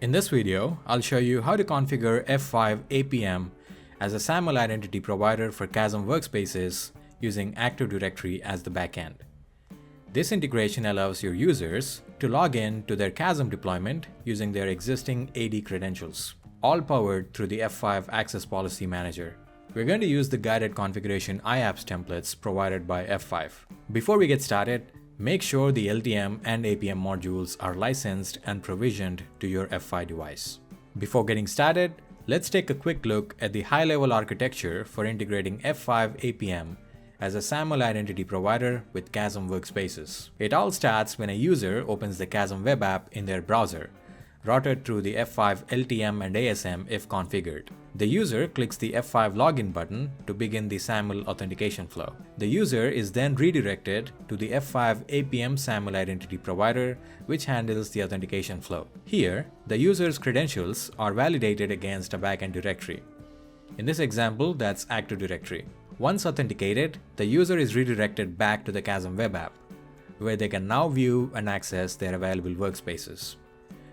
In this video, I'll show you how to configure F5 APM as a SAML Identity Provider for Kasm Workspaces using Active Directory as the backend. This integration allows your users to log in to their Kasm deployment using their existing AD credentials, all powered through the F5 Access Policy Manager. We're going to use the guided configuration iApps templates provided by F5. Before we get started, make sure the LTM and APM modules are licensed and provisioned to your F5 device. Before getting started, let's take a quick look at the high-level architecture for integrating F5 APM as a SAML Identity Provider with Kasm Workspaces. It all starts when a user opens the Kasm web app in their browser, routed through the F5 LTM and ASM if configured. The user clicks the F5 login button to begin the SAML authentication flow. The user is then redirected to the F5 APM SAML Identity Provider, which handles the authentication flow. Here, the user's credentials are validated against a backend directory. In this example, that's Active Directory. Once authenticated, the user is redirected back to the Kasm web app, where they can now view and access their available workspaces.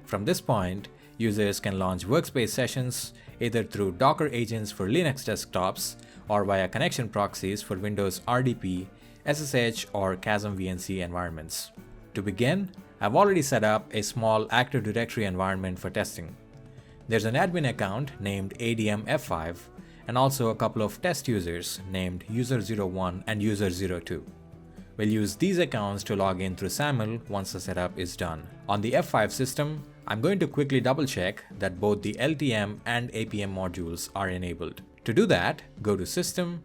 From this point, users can launch workspace sessions either through Docker agents for Linux desktops or via connection proxies for Windows RDP, SSH, or Kasm VNC environments. To begin, I've already set up a small Active Directory environment for testing. There's an admin account named ADM F5 and also a couple of test users named user01 and user02. We'll use these accounts to log in through SAML once the setup is done. On the F5 system, I'm going to quickly double check that both the LTM and APM modules are enabled. To do that, go to System,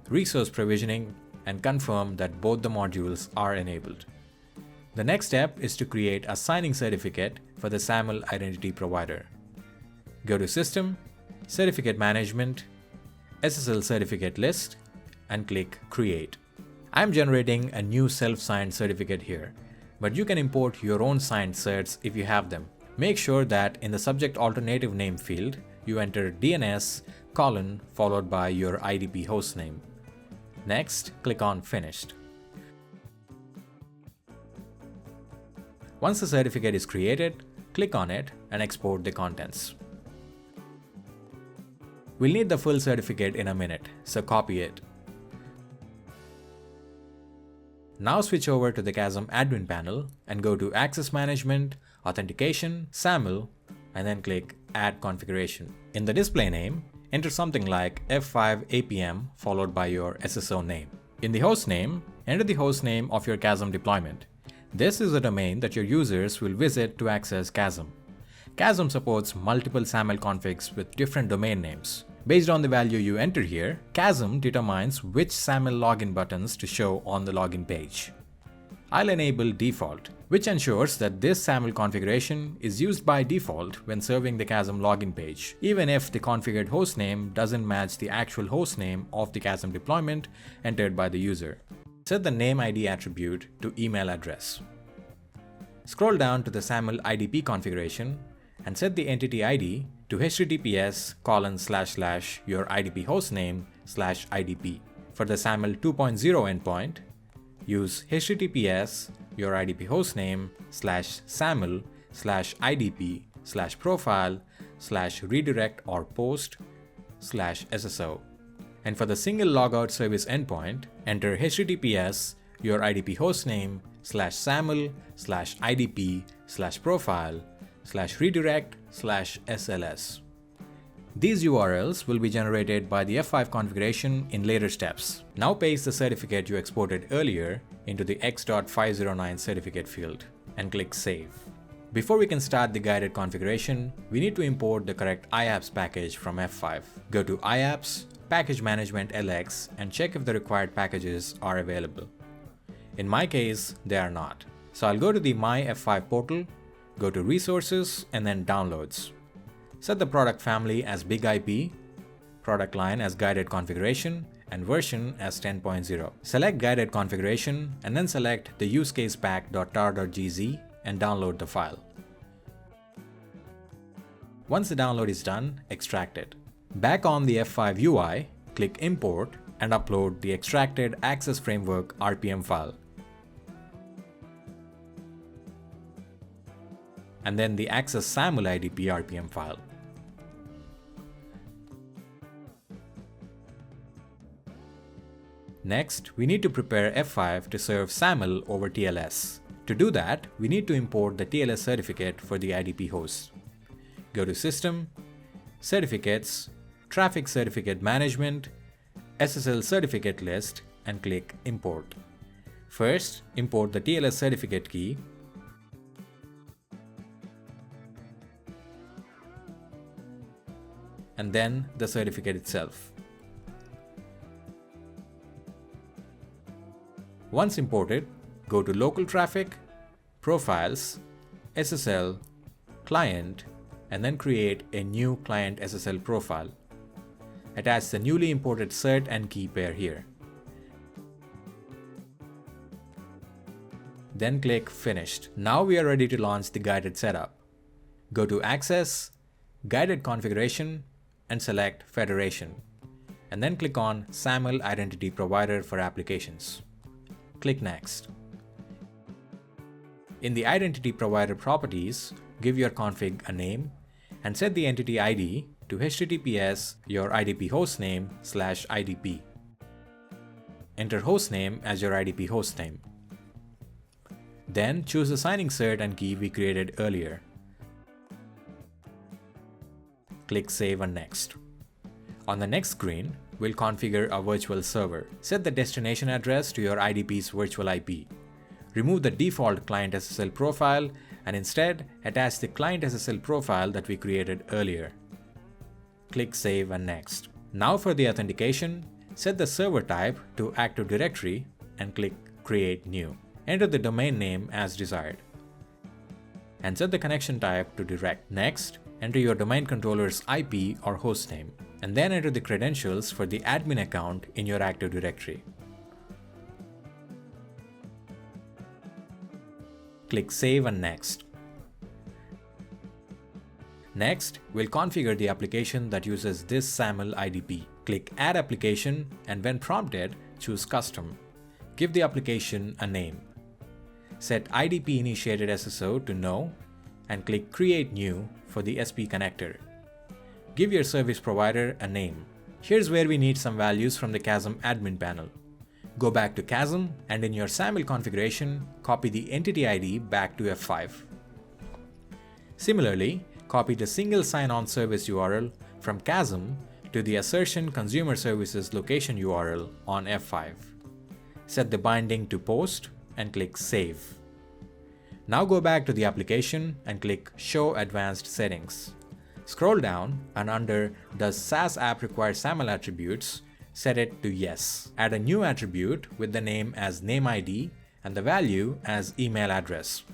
Resource Provisioning, and confirm that both the modules are enabled. The next step is to create a signing certificate for the SAML Identity Provider. Go to System, Certificate Management, SSL Certificate List, and click Create. I'm generating a new self-signed certificate here, but you can import your own signed certs if you have them. Make sure that in the subject alternative name field, you enter DNS followed by your IDP hostname. Next, click on Finished. Once the certificate is created, click on it and export the contents. We'll need the full certificate in a minute, so copy it. Now switch over to the Kasm admin panel and go to Access Management, Authentication, SAML, and then click Add Configuration. In the display name, enter something like F5 APM followed by your SSO name. In the host name, enter the host name of your Kasm deployment. This is the domain that your users will visit to access Kasm. Kasm supports multiple SAML configs with different domain names. Based on the value you enter here, Kasm determines which SAML login buttons to show on the login page. I'll enable default, which ensures that this SAML configuration is used by default when serving the Kasm login page, even if the configured hostname doesn't match the actual hostname of the Kasm deployment entered by the user. Set the name ID attribute to email address. Scroll down to the SAML IDP configuration and set the entity ID to https:// your IDP hostname /IDP. For the SAML 2.0 endpoint, use https your IDP hostname /SAML /IDP /profile /redirect or post /SSO. And for the single logout service endpoint, enter https your IDP hostname /SAML /IDP /profile /redirect /SLS. These URLs will be generated by the F5 configuration in later steps. Now paste the certificate you exported earlier into the x.509 certificate field and click Save. Before we can start the guided configuration, we need to import the correct iApps package from F5. Go to iApps, Package Management LX, and check if the required packages are available. In my case, they are not. So I'll go to the My F5 portal, go to Resources, and then Downloads. Set the product family as Big IP, product line as Guided Configuration, and version as 10.0. Select Guided Configuration, and then select the usecasepack.tar.gz and download the file. Once the download is done, extract it. Back on the F5 UI, click Import and upload the extracted Access Framework RPM file. and then the access SAML IDP RPM file. Next, we need to prepare F5 to serve SAML over TLS. To do that, we need to import the TLS certificate for the IDP host. Go to System, Certificates, Traffic Certificate Management, SSL Certificate List, and click Import. First, import the TLS certificate key, and then the certificate itself. Once imported, go to Local Traffic, Profiles, SSL, Client, and then create a new Client SSL profile. Attach the newly imported cert and key pair here. Then click Finished. Now we are ready to launch the guided setup. Go to Access, Guided Configuration, and select Federation. And then click on SAML Identity Provider for applications. Click Next. In the Identity Provider properties, give your config a name and set the entity ID to HTTPS your IDP hostname /IDP. Enter hostname as your IDP hostname. Then choose the signing cert and key we created earlier. Click Save and Next. On the next screen, we'll configure a virtual server. Set the destination address to your IDP's virtual IP. Remove the default client SSL profile and instead attach the client SSL profile that we created earlier. Click Save and Next. Now for the authentication, set the server type to Active Directory and click Create New. Enter the domain name as desired. And set the connection type to direct. Next, enter your domain controller's IP or hostname, and then enter the credentials for the admin account in your Active Directory. Click Save and Next. Next, we'll configure the application that uses this SAML IDP. Click Add Application, and when prompted, choose Custom. Give the application a name. Set IDP initiated SSO to No, and click Create New for the SP connector. Give your service provider a name. Here's where we need some values from the Kasm admin panel. Go back to Kasm, and in your SAML configuration, copy the entity ID back to F5. Similarly, copy the single sign-on service URL from Kasm to the assertion consumer services location URL on F5. Set the binding to Post and click Save. Now go back to the application and click Show Advanced Settings. Scroll down and under Does SaaS app require SAML attributes, set it to Yes. Add a new attribute with the name as name ID and the value as email address.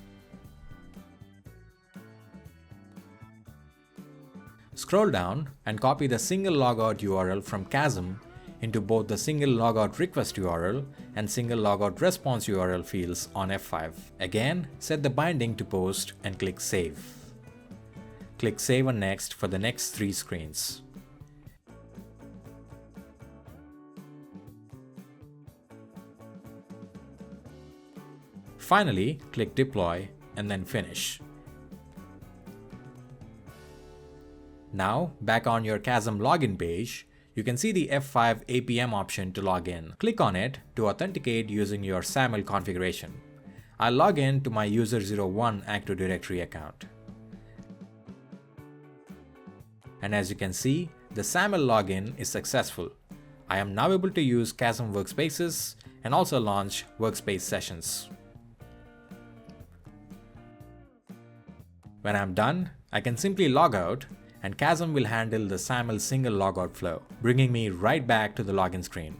Scroll down and copy the single logout URL from Kasm into both the single logout request URL and single logout response URL fields on F5. Again, set the binding to Post and click Save. Click Save and Next for the next 3 screens. Finally, click Deploy and then Finish. Now, back on your Kasm login page, you can see the F5 APM option to log in. Click on it to authenticate using your SAML configuration. I'll log in to my user01 Active Directory account. And as you can see, the SAML login is successful. I am now able to use Kasm Workspaces and also launch workspace sessions. When I'm done, I can simply log out and Kasm will handle the SAML single logout flow, bringing me right back to the login screen.